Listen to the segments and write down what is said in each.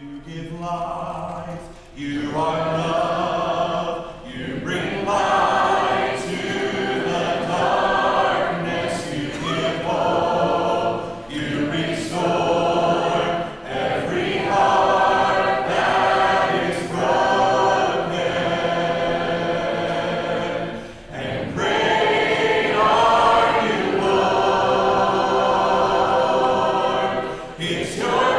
You give life, you are love, you bring light to the darkness, you give hope, you restore every heart that is broken. And great are you, Lord. It's your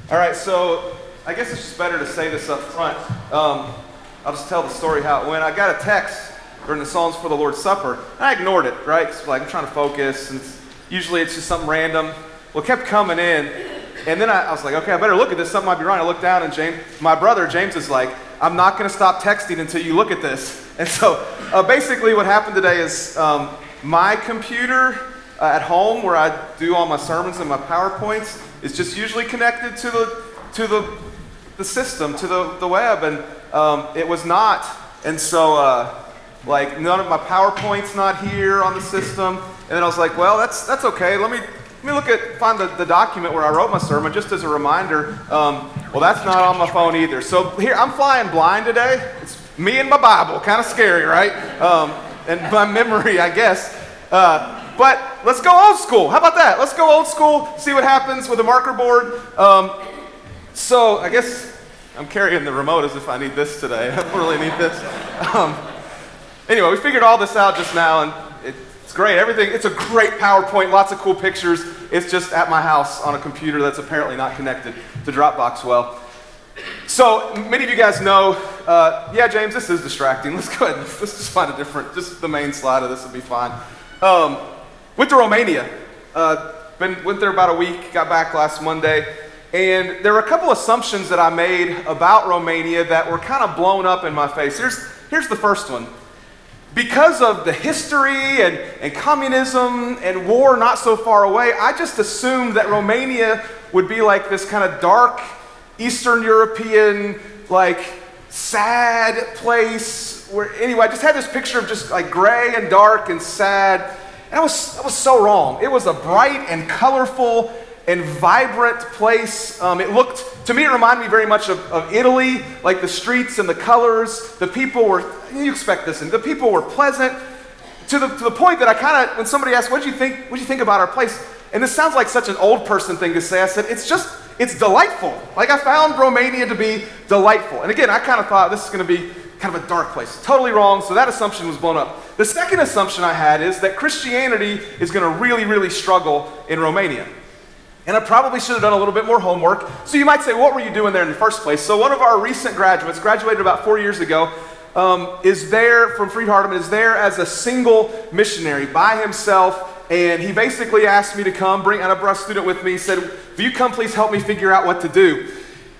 All right, so I guess it's just better to say this up front. I'll just tell the story how it went. I got a text during the Psalms for the Lord's Supper, and I ignored it, right? 'Cause, like, I'm trying to focus, and usually it's just something random. Well, it kept coming in, and then I was like, okay, I better look at this. Something might be wrong. I looked down, and my brother James is like, I'm not going to stop texting until you look at this. And so basically what happened today is my computer at home, where I do all my sermons and my PowerPoints, is just usually connected to the system, to the web, and it was not. And so like none of my PowerPoint's not here on the system. And then I was like, well, that's okay. Let me find the document where I wrote my sermon, just as a reminder. Well, that's not on my phone either. So here, I'm flying blind today. It's me and my Bible, kind of scary, right? And my memory, I guess. But let's go old school. How about that? Let's go old school, see what happens with a marker board. So I guess I'm carrying the remote as if I need this today. I don't really need this. Anyway, we figured all this out just now, and it's great. Everything, it's a great PowerPoint, lots of cool pictures. It's just at my house on a computer that's apparently not connected to Dropbox well. So many of you guys know, yeah, James, this is distracting. Let's go ahead and let's just find a different, just the main slide of this will be fine. Went to Romania. Went there about a week, got back last Monday. And there were a couple assumptions that I made about Romania that were kind of blown up in my face. Here's the first one. because of the history and communism and war not so far away, I just assumed that Romania would be like this kind of dark Eastern European, like sad place where, anyway, I just had this picture of just like gray and dark and sad. And I was so wrong. It was a bright and colorful and vibrant place. To me, it reminded me very much of Italy, like the streets and the colors. The people were, you expect this, and the people were pleasant to the point that I kind of, when somebody asked, what'd you think about our place? And this sounds like such an old person thing to say. I said, it's delightful. Like I found Romania to be delightful. And again, I kind of thought this is going to be kind of a dark place. Totally wrong, so that assumption was blown up. The second assumption I had is that Christianity is going to really, really struggle in Romania. And I probably should have done a little bit more homework. So you might say, what were you doing there in the first place? So one of our recent graduates, graduated about 4 years ago, is there from Freed Hardeman, is there as a single missionary by himself. And he basically asked me to come, and I brought a student with me. He said, will you come please help me figure out what to do?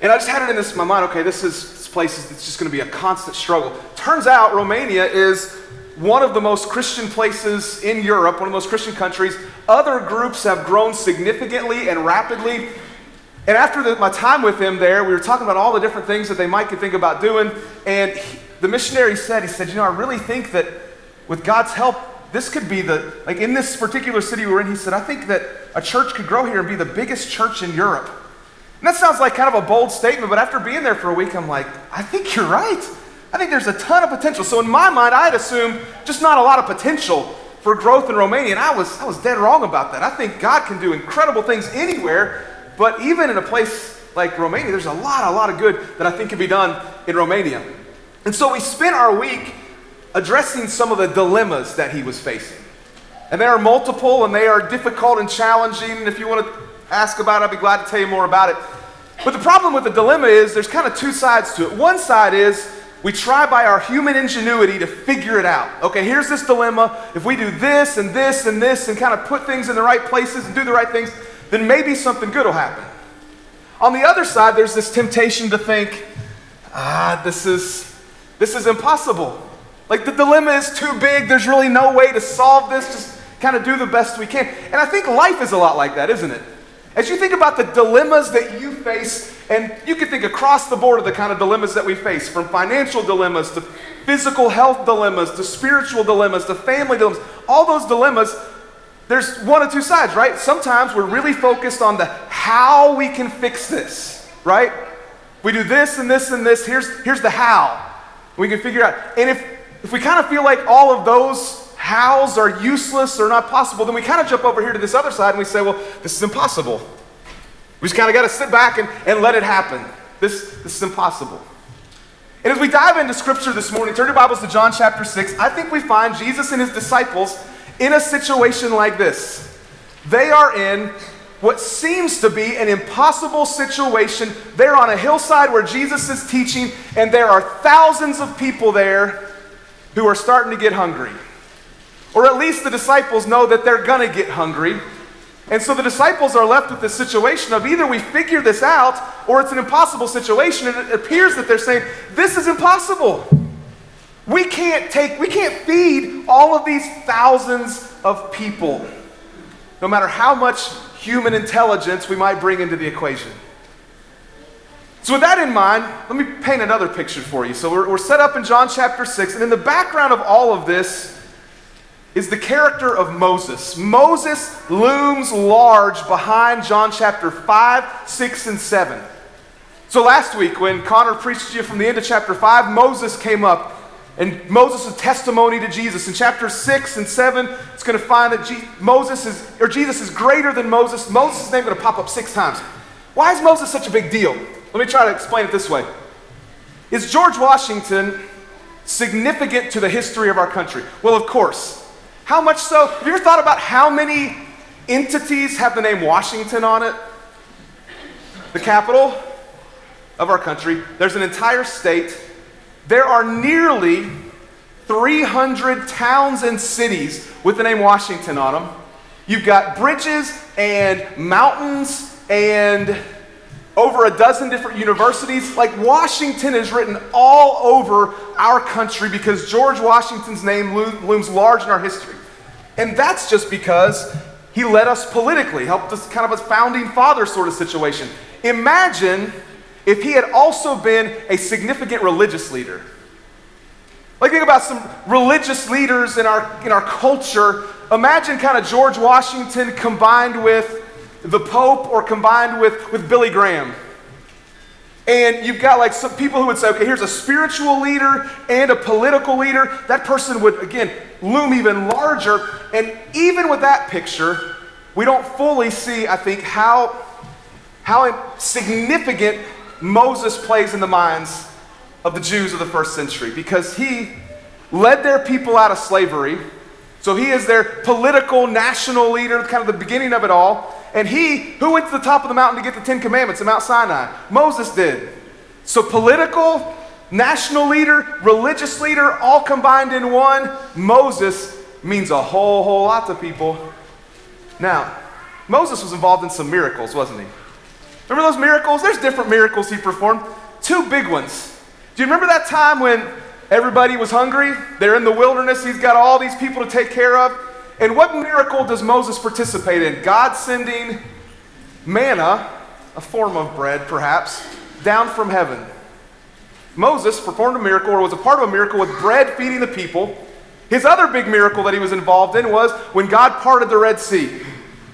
And I just had it in my mind, okay, this place is just going to be a constant struggle. Turns out Romania is one of the most Christian places in Europe, one of the most Christian countries. Other groups have grown significantly and rapidly. And after my time with him there, we were talking about all the different things that they might could think about doing. And the missionary said, I really think that with God's help, this could be like in this particular city we're in, he said, I think that a church could grow here and be the biggest church in Europe. And that sounds like kind of a bold statement, but after being there for a week, I'm like, I think you're right. I think there's a ton of potential. So in my mind, I had assumed just not a lot of potential for growth in Romania, and I was dead wrong about that. I think God can do incredible things anywhere, but even in a place like Romania, there's a lot of good that I think can be done in Romania. And so we spent our week addressing some of the dilemmas that he was facing. And they are multiple, and they are difficult and challenging, and if you want to ask about it, I'd be glad to tell you more about it. But the problem with the dilemma is there's kind of two sides to it. One side is we try by our human ingenuity to figure it out. Okay, here's this dilemma. If we do this and this and this and kind of put things in the right places and do the right things, then maybe something good will happen. On the other side, there's this temptation to think, this is impossible. Like the dilemma is too big. There's really no way to solve this. Just kind of do the best we can. And I think life is a lot like that, isn't it? As you think about the dilemmas that you face, and you can think across the board of the kind of dilemmas that we face, from financial dilemmas to physical health dilemmas to spiritual dilemmas to family dilemmas, all those dilemmas, there's one of two sides, right? Sometimes we're really focused on the how we can fix this, right? We do this and this and this, here's the how. We can figure it out. And if we kind of feel like all of those hows are useless or not possible, then we kind of jump over here to this other side and we say, well, this is impossible. We just kind of got to sit back and let it happen. This is impossible. And as we dive into Scripture this morning, turn your Bibles to John chapter 6, I think we find Jesus and his disciples in a situation like this. They are in what seems to be an impossible situation. They're on a hillside where Jesus is teaching, and there are thousands of people there who are starting to get hungry. Or at least the disciples know that they're going to get hungry. And so the disciples are left with this situation of either we figure this out or it's an impossible situation. And it appears that they're saying, this is impossible. We can't feed all of these thousands of people, no matter how much human intelligence we might bring into the equation. So with that in mind, let me paint another picture for you. So we're set up in John chapter 6, and in the background of all of this is the character of Moses. Moses looms large behind John chapter 5, 6, and 7. So last week when Connor preached to you from the end of chapter 5, Moses came up, and Moses' testimony to Jesus. In chapter 6 and 7, it's going to find that Jesus is greater than Moses. Moses' name is going to pop up 6 times. Why is Moses such a big deal? Let me try to explain it this way. Is George Washington significant to the history of our country? Well, of course. How much so? Have you ever thought about how many entities have the name Washington on it? The capital of our country. There's an entire state. There are nearly 300 towns and cities with the name Washington on them. You've got bridges and mountains and over a dozen different universities. Like Washington is written all over our country because George Washington's name looms large in our history. And that's just because he led us politically, helped us kind of a founding father sort of situation. Imagine if he had also been a significant religious leader. Like think about some religious leaders in our culture. Imagine kind of George Washington combined with the Pope or combined with Billy Graham. And you've got like some people who would say, okay, here's a spiritual leader and a political leader. That person would, again, loom even larger. And even with that picture, we don't fully see, I think, how significant Moses plays in the minds of the Jews of the first century, because he led their people out of slavery. So he is their political national leader, kind of the beginning of it all. And who went to the top of the mountain to get the Ten Commandments at Mount Sinai? Moses did. So political, national leader, religious leader, all combined in one. Moses means a whole lot to people. Now, Moses was involved in some miracles, wasn't he? Remember those miracles? There's different miracles he performed. Two big ones. Do you remember that time when everybody was hungry? They're in the wilderness. He's got all these people to take care of. And what miracle does Moses participate in? God sending manna, a form of bread perhaps, down from heaven. Moses performed a miracle, or was a part of a miracle, with bread feeding the people. His other big miracle that he was involved in was when God parted the Red Sea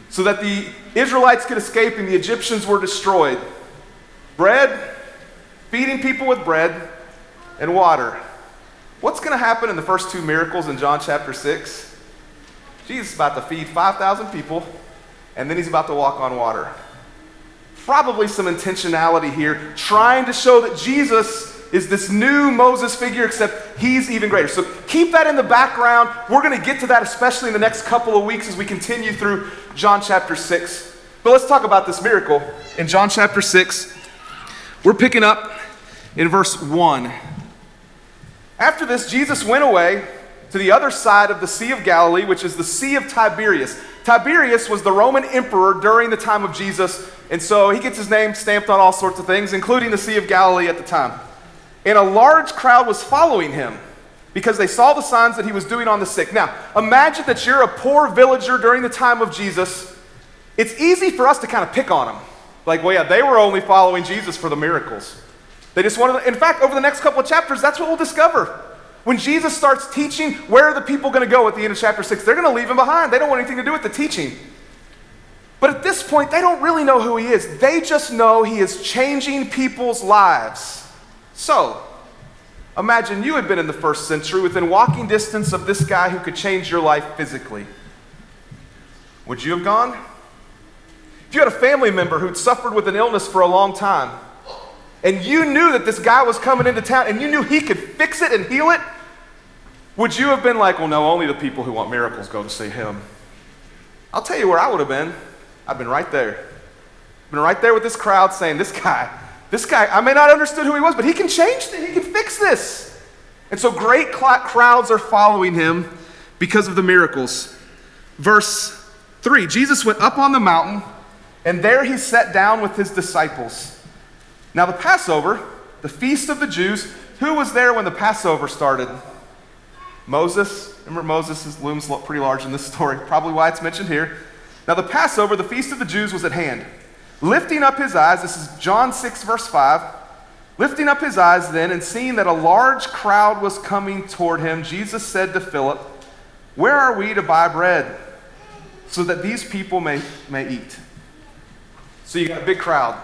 so that the Israelites could escape and the Egyptians were destroyed. Bread, feeding people with bread, and water. What's going to happen in the first two miracles in John chapter 6? Jesus is about to feed 5,000 people, and then he's about to walk on water. Probably some intentionality here, trying to show that Jesus is this new Moses figure, except he's even greater. So keep that in the background. We're going to get to that, especially in the next couple of weeks as we continue through John chapter 6. But let's talk about this miracle in John chapter 6. We're picking up in verse 1. After this, Jesus went away to the other side of the Sea of Galilee, which is the Sea of Tiberias. Tiberias was the Roman emperor during the time of Jesus, and so he gets his name stamped on all sorts of things, including the Sea of Galilee at the time. And a large crowd was following him because they saw the signs that he was doing on the sick. Now, imagine that you're a poor villager during the time of Jesus. It's easy for us to kind of pick on them. Like, well, yeah, they were only following Jesus for the miracles. They just wanted to, in fact, over the next couple of chapters, that's what we'll discover. When Jesus starts teaching, where are the people going to go at the end of chapter 6? They're going to leave him behind. They don't want anything to do with the teaching. But at this point, they don't really know who he is. They just know he is changing people's lives. So, imagine you had been in the first century within walking distance of this guy who could change your life physically. Would you have gone? If you had a family member who'd suffered with an illness for a long time, and you knew that this guy was coming into town, and you knew he could fix it and heal it, would you have been like, well, no, only the people who want miracles go to see him? I'll tell you where I would have been. I've been right there. I've been right there with this crowd saying, this guy, I may not have understood who he was, but he can change this, he can fix this. And so great crowds are following him because of the miracles. Verse 3, Jesus went up on the mountain, and there he sat down with his disciples. Now the Passover, the feast of the Jews, who was there when the Passover started? Moses. Remember, Moses looms pretty large in this story, probably why it's mentioned here. Now the Passover, the feast of the Jews, was at hand. Lifting up his eyes, this is John 6, verse 5. Lifting up his eyes then, and seeing that a large crowd was coming toward him, Jesus said to Philip, "Where are we to buy bread so that these people may eat?" So you got a big crowd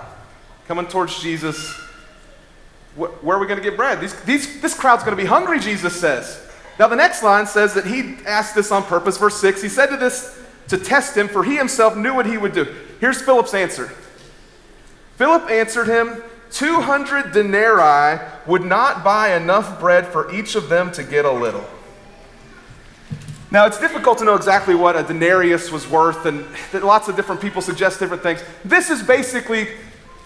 coming towards Jesus. Where are we going to get bread? This crowd's going to be hungry, Jesus says. Now the next line says that he asked this on purpose. Verse 6, he said to this to test him, for he himself knew what he would do. Here's Philip's answer. Philip answered him, 200 denarii would not buy enough bread for each of them to get a little. Now, it's difficult to know exactly what a denarius was worth, and lots of different people suggest different things. This is basically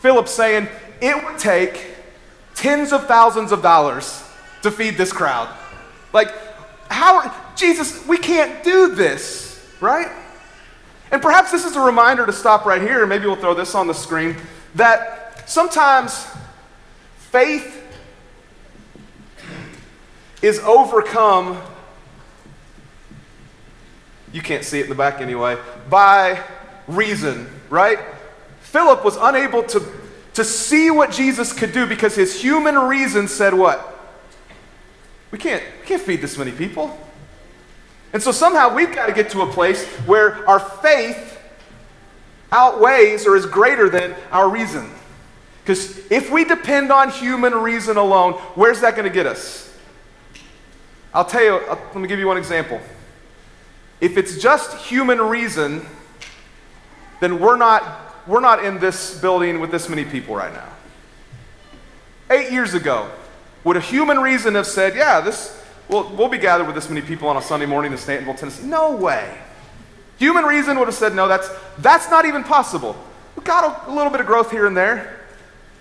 Philip saying it would take tens of thousands of dollars to feed this crowd. Like, Jesus, we can't do this, right? And perhaps this is a reminder to stop right here, and maybe we'll throw this on the screen, that sometimes faith is overcome, you can't see it in the back anyway, by reason, right? Philip was unable to see what Jesus could do because his human reason said what? We can't feed this many people. And so somehow we've got to get to a place where our faith outweighs or is greater than our reason. Because if we depend on human reason alone, where's that going to get us? I'll tell you, let me give you one example. If it's just human reason, then we're not in this building with this many people right now. 8 years ago, would a human reason have said, yeah, we'll be gathered with this many people on a Sunday morning in Stantonville, Tennessee? No way. Human reason would have said, no, that's not even possible. We got a little bit of growth here and there.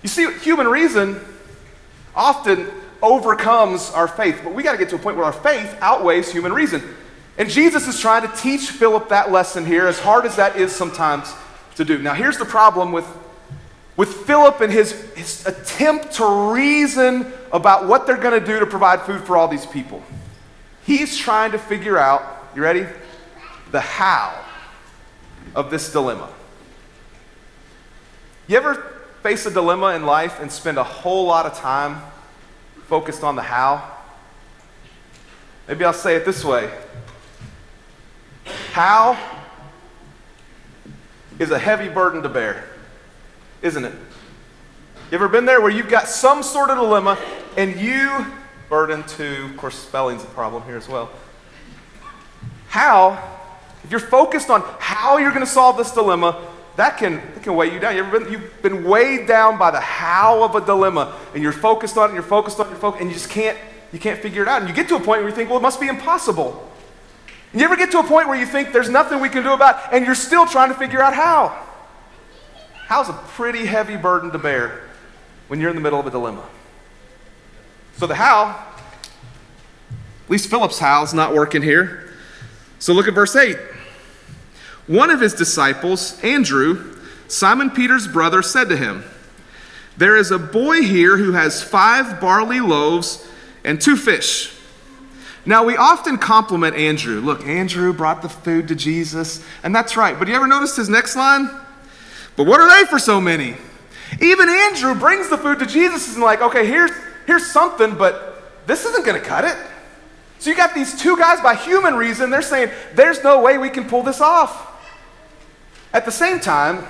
You see, human reason often overcomes our faith, but we got to get to a point where our faith outweighs human reason. And Jesus is trying to teach Philip that lesson here, as hard as that is sometimes to do. Now, here's the problem with Philip and his attempt to reason about what they're going to do to provide food for all these people. He's trying to figure out, you ready? The how of this dilemma. You ever face a dilemma in life and spend a whole lot of time focused on the how? Maybe I'll say it this way. How is a heavy burden to bear, isn't it? You ever been there where you've got some sort of dilemma and you burden to, of course, spelling's a problem here as well. How, if you're focused on how you're going to solve this dilemma, that can weigh you down. You've been weighed down by the how of a dilemma, and you're focused on it, and you're focused on it, and you just can't figure it out. And you get to a point where you think, well, it must be impossible. And you ever get to a point where you think there's nothing we can do about it, and you're still trying to figure out how? How's a pretty heavy burden to bear when you're in the middle of a dilemma. So the how, at least Philip's how, is not working here. So look at verse 8. One of his disciples, Andrew, Simon Peter's brother, said to him, "There is a boy here who has 5 barley loaves and 2 fish." Now, we often compliment Andrew. Look, Andrew brought the food to Jesus, and that's right. But you ever notice his next line? But what are they for so many? Even Andrew brings the food to Jesus and like, okay, here's something, but this isn't going to cut it. So you got these 2 guys by human reason, they're saying, there's no way we can pull this off. At the same time,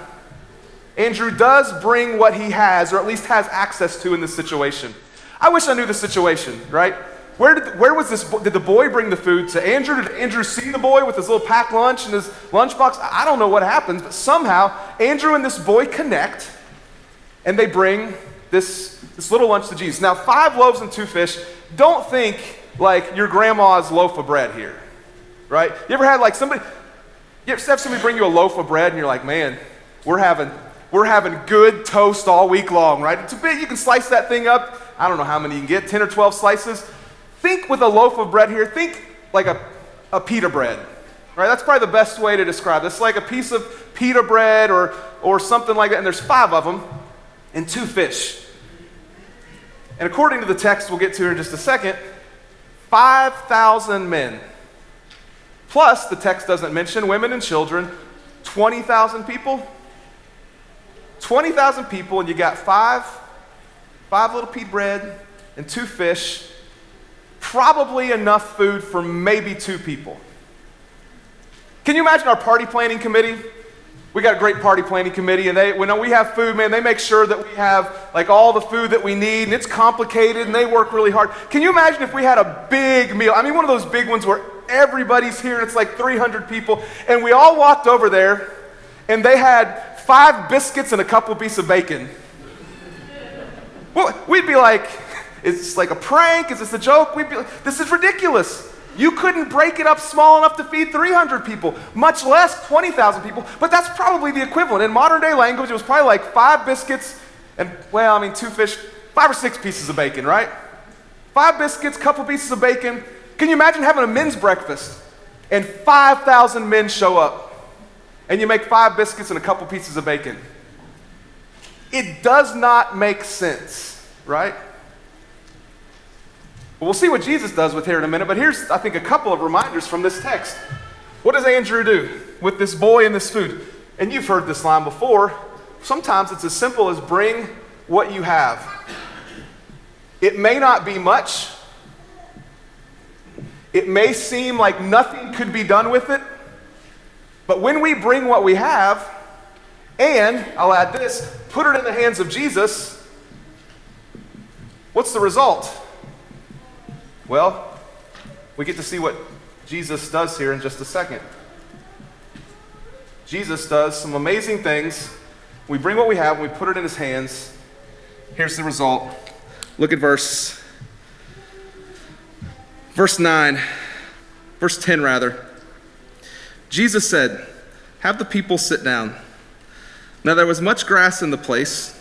Andrew does bring what he has, or at least has access to in this situation. I wish I knew the situation, right? Where was this? Did the boy bring the food to Andrew? Did Andrew see the boy with his little packed lunch and his lunchbox? I don't know what happens, but somehow Andrew and this boy connect, and they bring this little lunch to Jesus. Now, 5 loaves and 2 fish. Don't think like your grandma's loaf of bread here, right? You ever had like somebody? You ever have somebody bring you a loaf of bread, and you're like, man, we're having good toast all week long, right? It's a bit. You can slice that thing up. I don't know how many you can get, 10 or 12 slices. Think with a loaf of bread here, think like a pita bread, right? That's probably the best way to describe this. It's like a piece of pita bread or something like that, and there's 5 of them and 2 fish. And according to the text we'll get to in just a second, 5,000 men. Plus, the text doesn't mention women and children, 20,000 people. 20,000 people, and you got 5 little pita bread and 2 fish. Probably enough food for maybe 2 people. Can you imagine our party planning committee? We got a great party planning committee, and when we have food, man, they make sure that we have like all the food that we need, and it's complicated, and they work really hard. Can you imagine if we had a big meal? I mean, one of those big ones where everybody's here, and it's like 300 people, and we all walked over there, and they had 5 biscuits and a couple pieces of bacon. Well, we'd be like, is this like a prank? Is this a joke? We'd be like, this is ridiculous. You couldn't break it up small enough to feed 300 people, much less 20,000 people, but that's probably the equivalent. In modern day language, it was probably like 5 biscuits and, 2 fish, 5 or 6 pieces of bacon, right? 5 biscuits, couple pieces of bacon. Can you imagine having a men's breakfast and 5,000 men show up and you make 5 biscuits and a couple pieces of bacon? It does not make sense, right? Well, we'll see what Jesus does with here in a minute, but here's, I think, a couple of reminders from this text. What does Andrew do with this boy and this food? And you've heard this line before. Sometimes it's as simple as bring what you have. It may not be much. It may seem like nothing could be done with it. But when we bring what we have, and, I'll add this, put it in the hands of Jesus, what's the result? Well, we get to see what Jesus does here in just a second. Jesus does some amazing things. We bring what we have, and we put it in his hands. Here's the result. Look at verse 10 rather. Jesus said, "Have the people sit down." Now there was much grass in the place,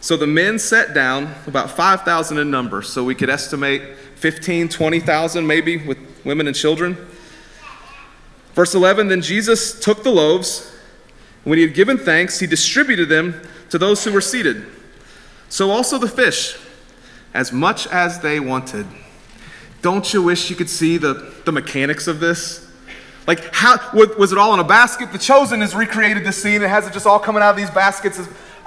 so the men sat down, about 5,000 in number, so we could estimate 15, 20,000 maybe with women and children. Verse 11, then Jesus took the loaves, and when he had given thanks, he distributed them to those who were seated. So also the fish, as much as they wanted. Don't you wish you could see the mechanics of this? Like, how was it all in a basket? The Chosen has recreated this scene. It has it just all coming out of these baskets.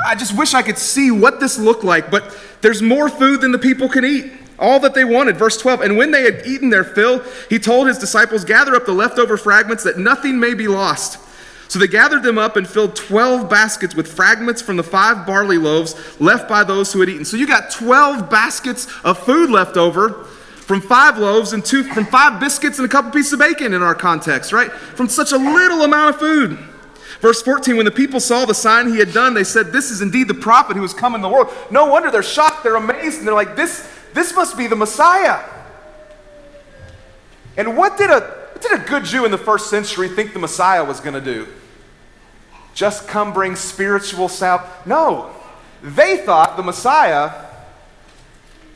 I just wish I could see what this looked like. But there's more food than the people can eat. All that they wanted. Verse 12, and when they had eaten their fill, he told his disciples, gather up the leftover fragments that nothing may be lost. So they gathered them up and filled 12 baskets with fragments from the 5 barley loaves left by those who had eaten. So you got 12 baskets of food left over from 5 loaves and from 5 biscuits and a couple pieces of bacon in our context, right? From such a little amount of food. Verse 14, when the people saw the sign he had done, they said, this is indeed the prophet who has come in the world. No wonder they're shocked, they're amazed, and they're like, this must be the Messiah. And what did a good Jew in the first century think the Messiah was going to do? Just come bring spiritual salvation? No. They thought the Messiah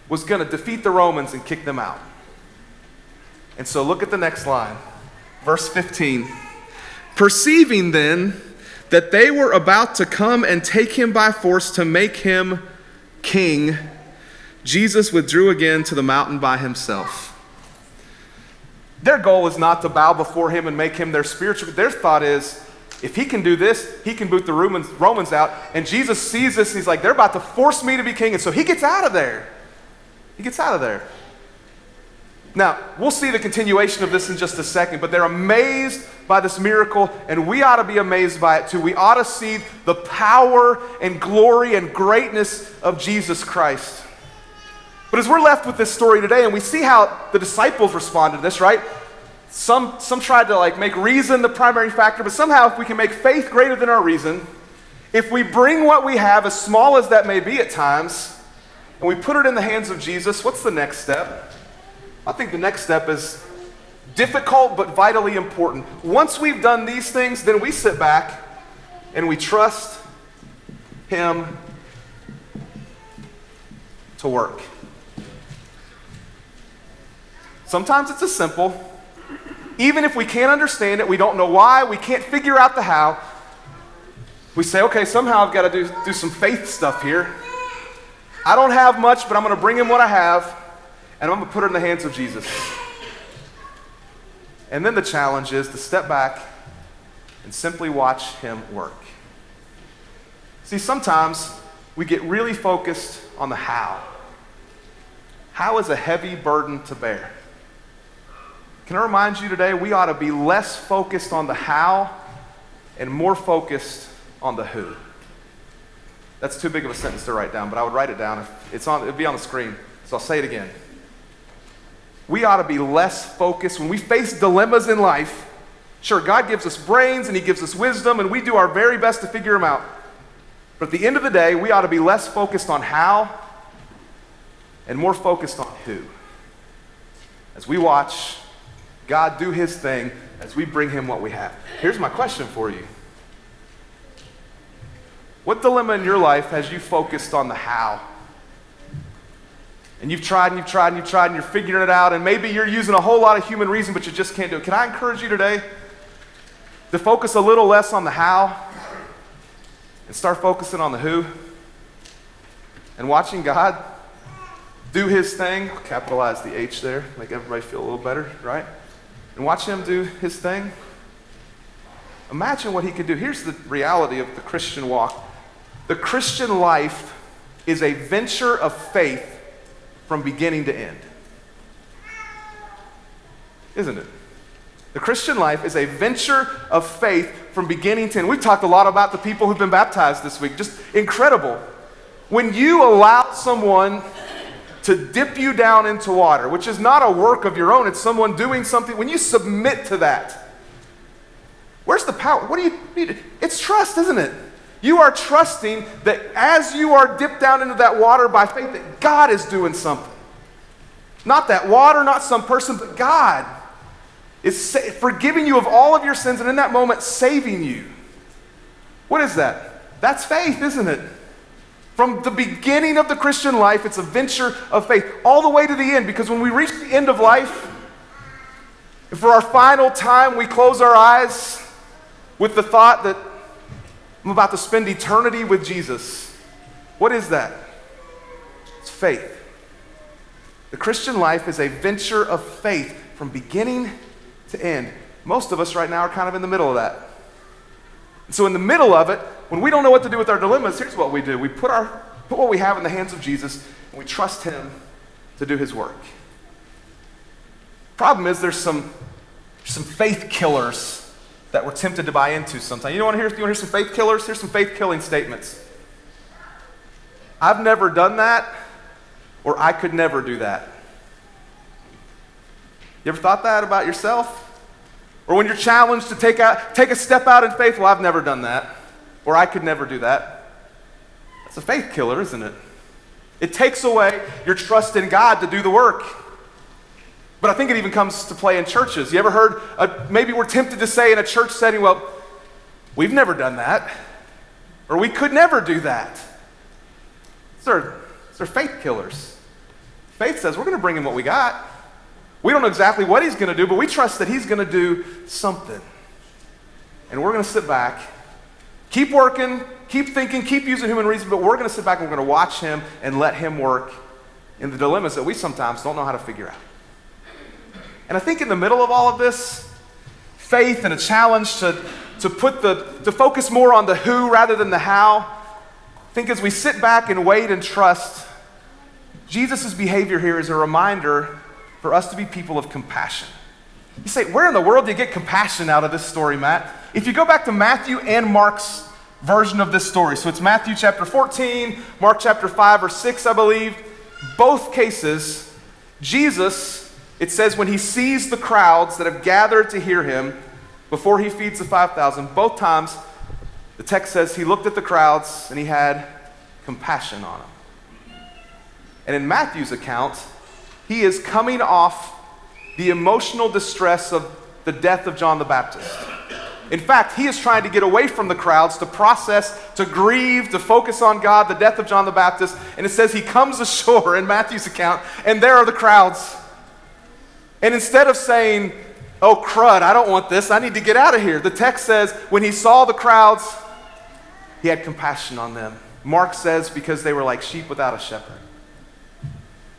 was going to defeat the Romans and kick them out. And so look at the next line. Verse 15. Perceiving then that they were about to come and take him by force to make him king, Jesus withdrew again to the mountain by himself. Their goal is not to bow before him and make him their spiritual. Their thought is, if he can do this, he can boot the Romans out. And Jesus sees this and he's like, they're about to force me to be king. And so he gets out of there. He gets out of there. Now, we'll see the continuation of this in just a second, but they're amazed by this miracle, and we ought to be amazed by it too. We ought to see the power and glory and greatness of Jesus Christ. But as we're left with this story today, and we see how the disciples responded to this, right? Some tried to make reason the primary factor, but somehow if we can make faith greater than our reason, if we bring what we have, as small as that may be at times, and we put it in the hands of Jesus, what's the next step? I think the next step is difficult but vitally important. Once we've done these things, then we sit back and we trust him to work. Sometimes it's as simple. Even if we can't understand it, we don't know why, we can't figure out the how, we say, okay, somehow I've got to do some faith stuff here. I don't have much, but I'm going to bring him what I have, and I'm going to put it in the hands of Jesus. And then the challenge is to step back and simply watch him work. See, sometimes we get really focused on the how. How is a heavy burden to bear? Can I remind you today, we ought to be less focused on the how and more focused on the who. That's too big of a sentence to write down, but I would write it down. It'd be on the screen, so I'll say it again. We ought to be less focused when we face dilemmas in life. Sure, God gives us brains and he gives us wisdom, and we do our very best to figure them out. But at the end of the day, we ought to be less focused on how and more focused on who. As we watch God do his thing, as we bring him what we have. Here's my question for you. What dilemma in your life has you focused on the how? And you've tried and you've tried and you've tried and you're figuring it out, and maybe you're using a whole lot of human reason, but you just can't do it. Can I encourage you today to focus a little less on the how and start focusing on the who? and watching God do his thing, capitalize the H there, make everybody feel a little better, right? And watch him do his thing. Imagine what he could do. Here's the reality of the Christian walk. The Christian life is a venture of faith from beginning to end. Isn't it? The Christian life is a venture of faith from beginning to end. We've talked a lot about the people who've been baptized this week. Just incredible. When you allow someone to dip you down into water, which is not a work of your own, it's someone doing something, when you submit to that, where's the power? What do you need? It's trust, isn't it? You are trusting that as you are dipped down into that water by faith, that God is doing something. Not that water, not some person, but God is forgiving you of all of your sins, and in that moment, saving you. What is that? That's faith, isn't it? From the beginning of the Christian life, it's a venture of faith, all the way to the end, because when we reach the end of life, for our final time, we close our eyes with the thought that I'm about to spend eternity with Jesus. What is that? It's faith. The Christian life is a venture of faith from beginning to end. Most of us right now are kind of in the middle of that. And so in the middle of it, when we don't know what to do with our dilemmas, here's what we do. We put what we have in the hands of Jesus, and we trust him to do his work. Problem is there's some faith killers that we're tempted to buy into sometimes. You want to hear some faith killers? Here's some faith killing statements. I've never done that, or I could never do that. You ever thought that about yourself? Or when you're challenged to take a step out in faith, well, I've never done that, or I could never do that. That's a faith killer, isn't it? It takes away your trust in God to do the work. But I think it even comes to play in churches. You ever heard, maybe we're tempted to say in a church setting, well, we've never done that, or we could never do that. They're faith killers. Faith says, we're going to bring him what we got. We don't know exactly what he's going to do, but we trust that he's going to do something. And we're going to sit back, keep working, keep thinking, keep using human reason, but we're going to sit back and we're going to watch him and let him work in the dilemmas that we sometimes don't know how to figure out. And I think in the middle of all of this, faith and a challenge to focus more on the who rather than the how, I think as we sit back and wait and trust, Jesus' behavior here is a reminder for us to be people of compassion. You say, where in the world do you get compassion out of this story, Matt? If you go back to Matthew and Mark's version of this story, so it's Matthew chapter 14, Mark chapter 5 or 6, I believe, both cases, Jesus, it says when he sees the crowds that have gathered to hear him before he feeds the 5,000, both times the text says he looked at the crowds and he had compassion on them. And in Matthew's account, he is coming off the emotional distress of the death of John the Baptist. In fact, he is trying to get away from the crowds to process, to grieve, to focus on God, the death of John the Baptist. And it says he comes ashore in Matthew's account, and there are the crowds. And instead of saying, oh crud, I don't want this, I need to get out of here, the text says when he saw the crowds, he had compassion on them. Mark says because they were like sheep without a shepherd.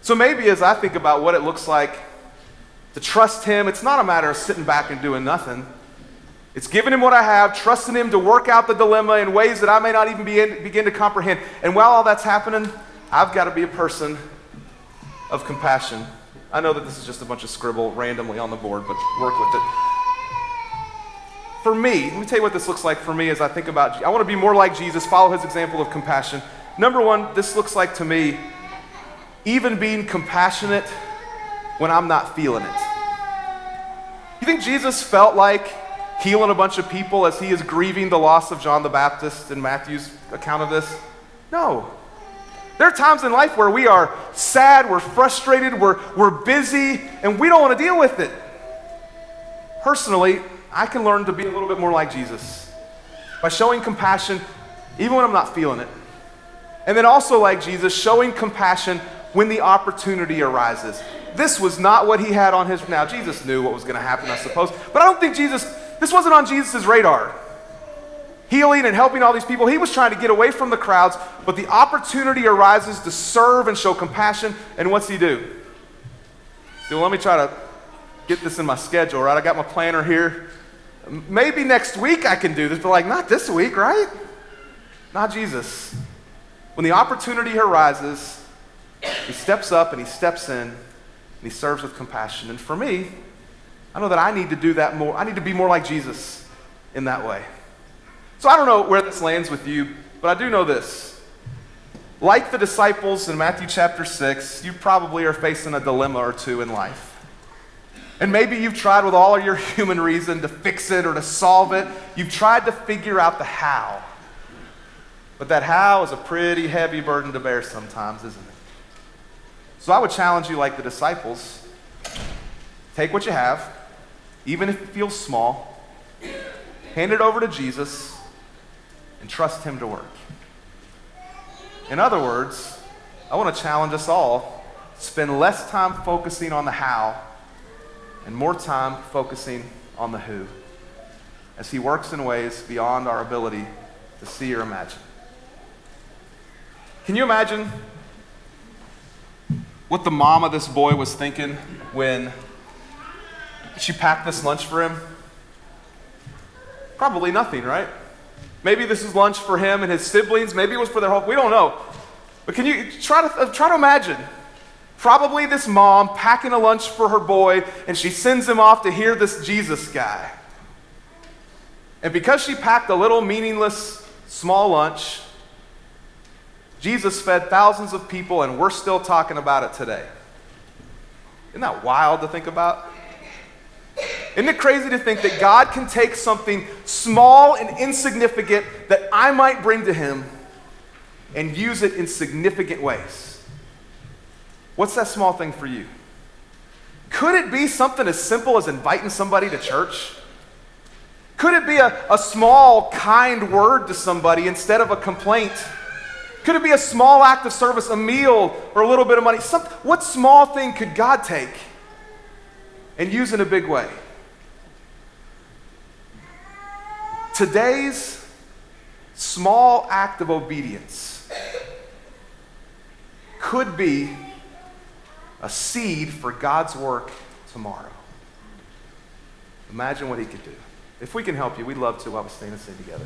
So maybe as I think about what it looks like to trust him, it's not a matter of sitting back and doing nothing. It's giving him what I have, trusting him to work out the dilemma in ways that I may not even begin to comprehend. And while all that's happening, I've got to be a person of compassion. I know that this is just a bunch of scribble randomly on the board, but work with it. For me, let me tell you what this looks like for me as I think about, I want to be more like Jesus, follow his example of compassion. Number one, this looks like to me even being compassionate when I'm not feeling it. You think Jesus felt like healing a bunch of people as he is grieving the loss of John the Baptist in Matthew's account of this? No. There are times in life where we are sad, we're frustrated, we're busy, and we don't want to deal with it. Personally, I can learn to be a little bit more like Jesus by showing compassion even when I'm not feeling it. And then also like Jesus, showing compassion when the opportunity arises. This was not what he had on his, now Jesus knew what was going to happen, I suppose, but I don't think this wasn't on Jesus' radar. healing and helping all these people. He was trying to get away from the crowds, but the opportunity arises to serve and show compassion. And what's he do? So let me try to get this in my schedule, right? I got my planner here. Maybe next week I can do this, but like not this week, right? Not Jesus. When the opportunity arises, he steps up and he steps in and he serves with compassion. And for me, I know that I need to do that more. I need to be more like Jesus in that way. So I don't know where this lands with you, but I do know this. Like the disciples in Matthew chapter 6, you probably are facing a dilemma or two in life. And maybe you've tried with all of your human reason to fix it or to solve it. You've tried to figure out the how. But that how is a pretty heavy burden to bear sometimes, isn't it? So I would challenge you like the disciples. Take what you have, even if it feels small, hand it over to Jesus, and trust him to work. In other words, I want to challenge us all, spend less time focusing on the how and more time focusing on the who, as he works in ways beyond our ability to see or imagine. Can you imagine what the mom of this boy was thinking when she packed this lunch for him? Probably nothing, right? Maybe this is lunch for him and his siblings. Maybe it was for their whole, we don't know. But can you try to imagine? Probably this mom packing a lunch for her boy, and she sends him off to hear this Jesus guy. And because she packed a little meaningless small lunch, Jesus fed thousands of people, and we're still talking about it today. Isn't that wild to think about? Isn't it crazy to think that God can take something small and insignificant that I might bring to him and use it in significant ways? What's that small thing for you? Could it be something as simple as inviting somebody to church? Could it be a small, kind word to somebody instead of a complaint? Could it be a small act of service, a meal, or a little bit of money? What small thing could God take and use in a big way? Today's small act of obedience could be a seed for God's work tomorrow. Imagine what he could do. If we can help you, we'd love to while we stand and sing together.